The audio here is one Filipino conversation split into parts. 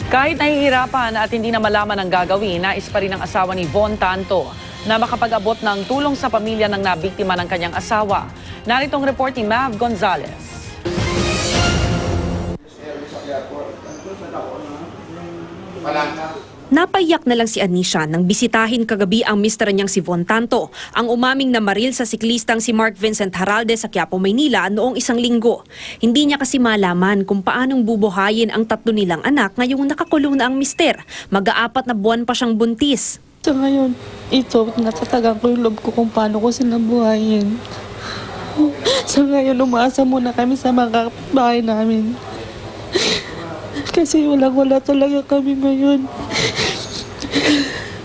Kahit nahihirapan at hindi na malaman ang gagawin, nais pa rin ng asawa ni Von Tanto na makapag-abot ng tulong sa pamilya ng nabiktima ng kanyang asawa. Narito ang report ni Mav Gonzalez. Napaiyak na lang si Anisha nang bisitahin kagabi ang mister niyang si Von Tanto, ang umaming na maril sa siklistang si Mark Vincent Haralde sa Quiapo, Maynila noong isang linggo. Hindi niya kasi malaman kung paanong bubuhayin ang tatlo nilang anak ngayong nakakulong na ang mister. Mag-aapat na buwan pa siyang buntis. Sa ngayon, ito, natatagan ko yung loob ko kung paano ko sila buhayin. Sa ngayon, umaasa muna kami sa mga bahay namin. Kasi wala talaga kami ngayon.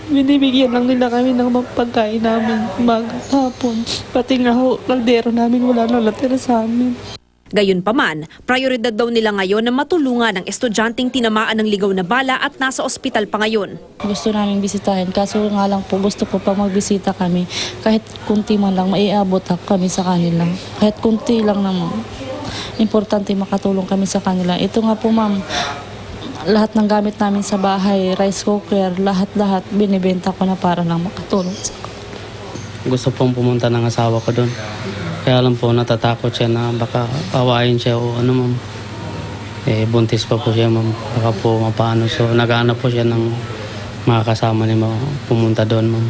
Binibigyan lang nila kami ng pagkain namin maghapon. Pati nga ho, kaldero namin wala na natira sa amin. Gayunpaman, prioridad daw nila ngayon na matulungan ang estudyanteng tinamaan ng ligaw na bala at nasa ospital pa ngayon. Gusto namin bisitahin, kaso nga lang po gusto ko pag magbisita kami, kahit kunti man lang, maiabot kami sa kanila. Kahit kunti lang naman. Importante makatulong kami sa kanila. Ito nga po ma'am, lahat ng gamit namin sa bahay, rice cooker, lahat-lahat binibenta ko na para lang makatulong. Gusto pong pumunta ng asawa ko doon. Kaya lang po natatakot siya na baka awayin siya o ano ma'am. Buntis pa po siya ma'am. Baka po mapaano. So naghahanap po siya ng mga kasama niya pumunta doon ma'am.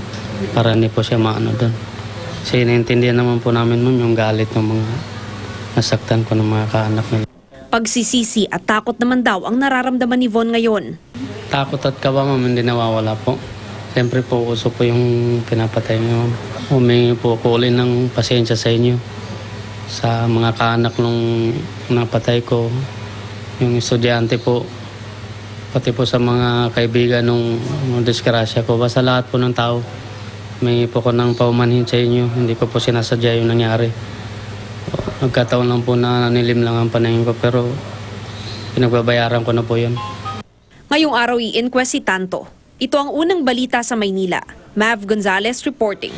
Para hindi po siya maano doon. Kasi naiintindihan naman po namin ma'am yung galit ng mga nasaktan ko ng mga kaanak nila. Pagsisisi at takot naman daw ang nararamdaman ni Von ngayon. Takot at kaba ma'am hindi nawawala po. Siyempre po uso po yung pinapatay niyo ma'am. Humingi po ko ulit ng pasensya sa inyo. Sa mga kaanak nung napatay ko. Yung estudyante po. Pati po sa mga kaibigan nung disgrasya ko. Basta lahat po ng tao. Humingi po ko ng paumanhin sa inyo. Hindi ko po sinasadya yung nangyari. Nagkataon lang po na nilim lang ang panahon ko. Pero pinagbabayaran ko na po yun. Ngayong araw i-inquest si Tanto. Ito ang unang balita sa Maynila. Mav Gonzalez reporting.